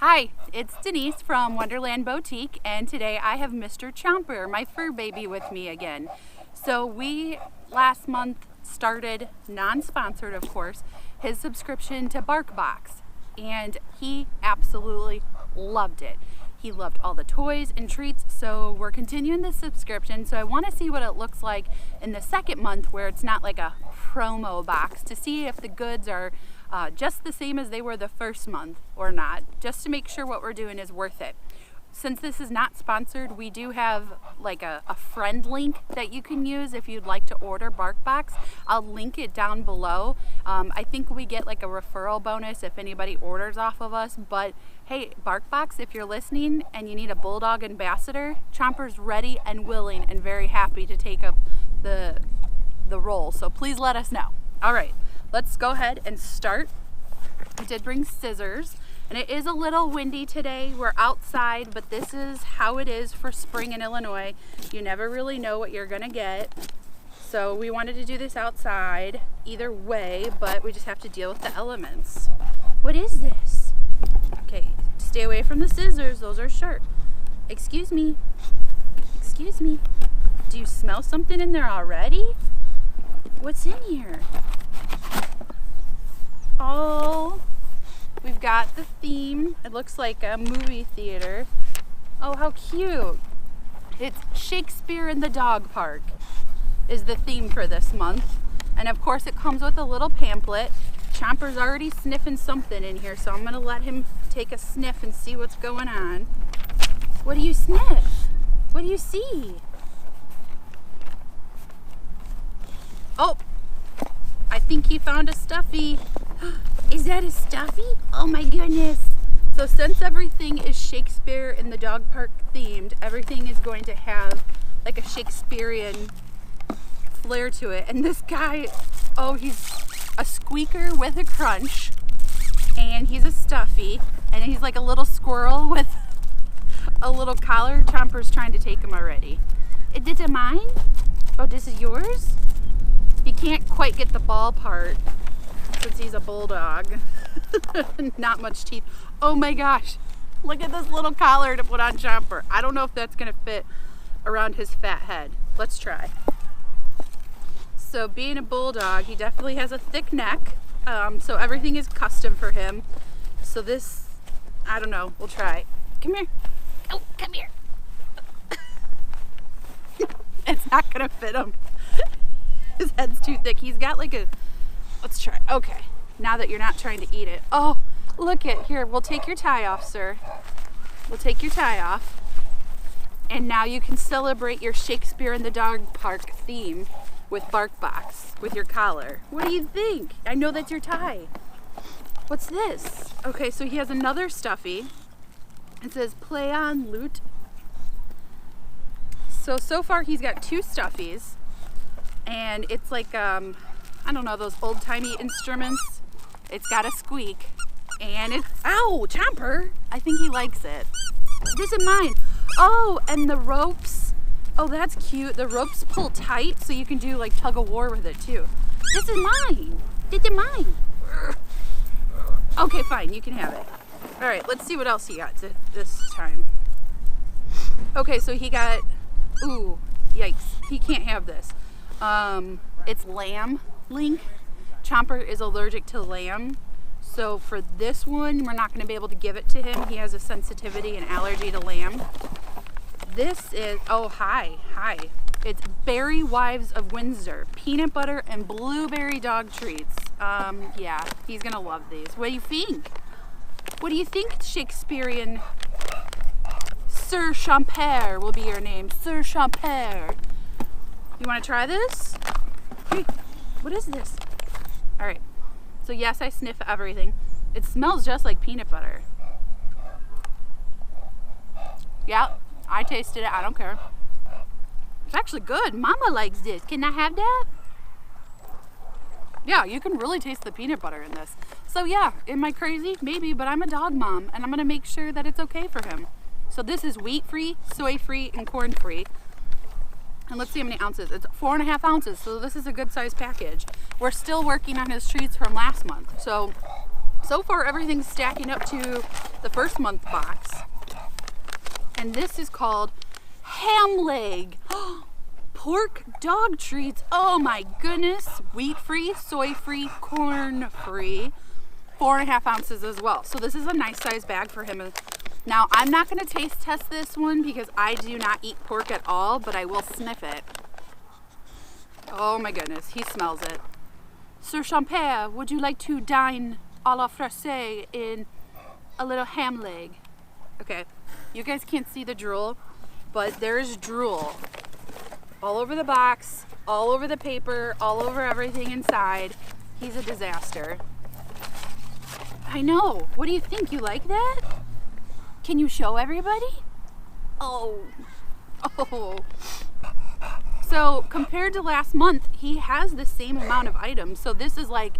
Hi, it's Denise from Wonderland Boutique, and today I have Mr. Chomper, my fur baby, with me again. So we last month started, non-sponsored of course, his subscription to Barkbox, and he absolutely loved it. He loved all the toys and treats, so we're continuing the subscription. So I want to see what it looks like in the second month, where it's not like a promo box, to see if the goods are just the same as they were the first month or not, just to make sure what we're doing is worth it. Since this is not sponsored, we do have like a friend link that you can use if you'd like to order Barkbox. I'll link it down below. I think we get like a referral bonus if anybody orders off of us, but hey, Barkbox, if you're listening and you need a bulldog ambassador, Chomper's ready and willing and very happy to take up the role, so please let us know. All right, let's go ahead and start. I did bring scissors, and it is a little windy today. We're outside, but this is how it is for spring in Illinois. You never really know what you're gonna get. So we wanted to do this outside either way, but we just have to deal with the elements. What is this? Okay, stay away from the scissors, those are sharp. Excuse me, excuse me. Do you smell something in there already? What's in here? Oh, we've got the theme. It looks like a movie theater. Oh, how cute. It's Shakespeare in the Dog Park is the theme for this month. And of course it comes with a little pamphlet. Chomper's already sniffing something in here, so I'm gonna let him take a sniff and see what's going on. What do you sniff? What do you see? Oh, I think he found a stuffy. Is that a stuffy? Oh my goodness. So since everything is Shakespeare in the Dog Park themed, everything is going to have like a Shakespearean flair to it. And this guy, oh, he's a squeaker with a crunch, and he's a stuffy, and he's like a little squirrel with a little collar. Chomper's trying to take him already. Is it mine? Oh, this is yours? He can't quite get the ball part since he's a bulldog. Not much teeth. Oh my gosh, look at this little collar to put on Chomper. I don't know if that's gonna fit around his fat head. Let's try. So being a bulldog, he definitely has a thick neck, so everything is custom for him. So this, I don't know, we'll try. Come here. Oh, come here. It's not gonna fit him. His head's too thick. He's got like a, let's try. Okay, now that you're not trying to eat it. Oh, look at here. We'll take your tie off, sir. We'll take your tie off. And now you can celebrate your Shakespeare in the Dog Park theme with Barkbox, with your collar. What do you think? I know that's your tie. What's this? Okay, so he has another stuffy. It says play on lute. So far he's got two stuffies. And it's like, I don't know, those old-timey instruments. It's got a squeak, and it's, ow, Chomper! I think he likes it. This is mine. Oh, and the ropes. Oh, that's cute. The ropes pull tight, so you can do like tug of war with it too. This is mine. This is mine. Okay, fine, you can have it. All right, let's see what else he got this time. Okay, so he got, ooh, yikes. He can't have this. It's lamb link. Chomper is allergic to lamb, so for this one we're not going to be able to give it to him. He has a sensitivity and allergy to lamb. This is, oh, hi. It's Berry Wives of Windsor, peanut butter and blueberry dog treats. Yeah, he's gonna love these. What do you think? What do you think, Shakespearean? Sir Chomper will be your name. Sir Chomper. You want to try this? Hey, what is this? All right, so yes, I sniff everything. It smells just like peanut butter. Yeah, I tasted it, I don't care. It's actually good. Mama likes this. Can I have that? Yeah, you can really taste the peanut butter in this. So yeah, am I crazy? Maybe, but I'm a dog mom, and I'm gonna make sure that it's okay for him. So this is wheat-free, soy-free, and corn-free. And let's see how many ounces. It's 4.5 ounces, so this is a good size package. We're still working on his treats from last month. So So far, everything's stacking up to the first month box. And this is called ham leg. Pork dog treats. Oh my goodness. Wheat-free, soy-free, corn-free. 4.5 ounces as well. So this is a nice size bag for him. Now, I'm not going to taste test this one because I do not eat pork at all, but I will sniff it. Oh my goodness, he smells it. Sir Chomper, would you like to dine a la francais in a little ham leg? Okay, you guys can't see the drool, but there's drool all over the box, all over the paper, all over everything inside. He's a disaster. I know. What do you think? You like that? Can you show everybody? Oh. So compared to last month, he has the same amount of items. So this is like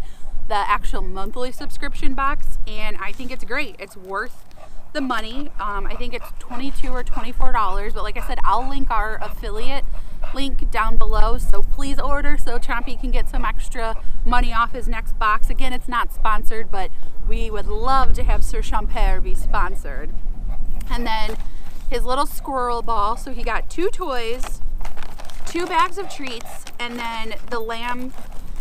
the actual monthly subscription box, and I think it's great. It's worth the money. I think it's $22 or $24, but like I said, I'll link our affiliate link down below, so please order so Chompy can get some extra money off his next box. Again, it's not sponsored, but we would love to have Sir Chomper be sponsored. And then his little squirrel ball, so he got 2 toys, 2 bags of treats, and then the lamb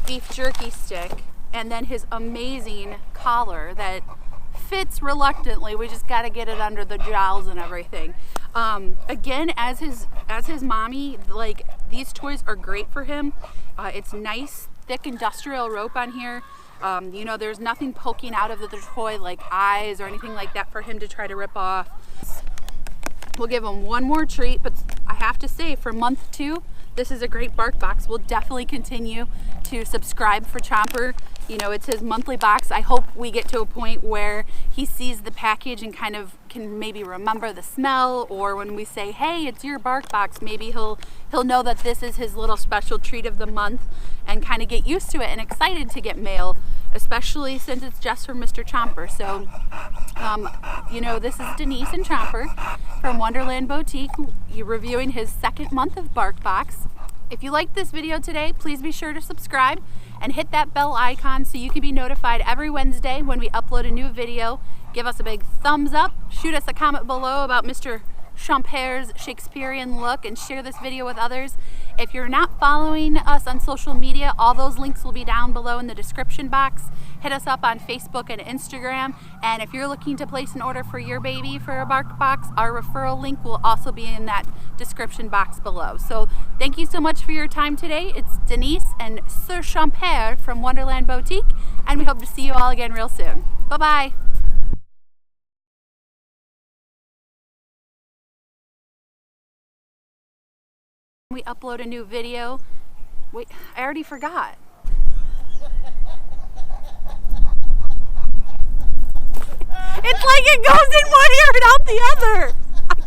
beef jerky stick, and then his amazing collar that fits reluctantly. We just got to get it under the jowls and everything. Again, as his mommy, like, these toys are great for him. It's nice, thick industrial rope on here. You know, there's nothing poking out of the toy like eyes or anything like that for him to try to rip off. We'll give him one more treat, but I have to say, for month 2, this is a great Barkbox. We'll definitely continue to subscribe for Chomper. You know, it's his monthly box. I hope we get to a point where he sees the package and kind of can maybe remember the smell, or when we say, hey, it's your Barkbox, maybe he'll know that this is his little special treat of the month and kind of get used to it and excited to get mail, especially since it's just from Mr. Chomper. So, you know, this is Denise and Chomper from Wonderland Boutique. You're reviewing his second month of Barkbox. If you liked this video today, please be sure to subscribe and hit that bell icon so you can be notified every Wednesday when we upload a new video. Give us a big thumbs up, shoot us a comment below about Mr. Chomper's Shakespearean look, and share this video with others. If you're not following us on social media, all those links will be down below in the description box. Hit us up on Facebook and Instagram, and if you're looking to place an order for your baby for a Barkbox, our referral link will also be in that description box below. So thank you so much for your time today. It's Denise and Sir Chomper from Wonderland Boutique, and we hope to see you all again real soon. Bye-bye. We upload a new video. Wait, I already forgot. It's like it goes in one ear and out the other.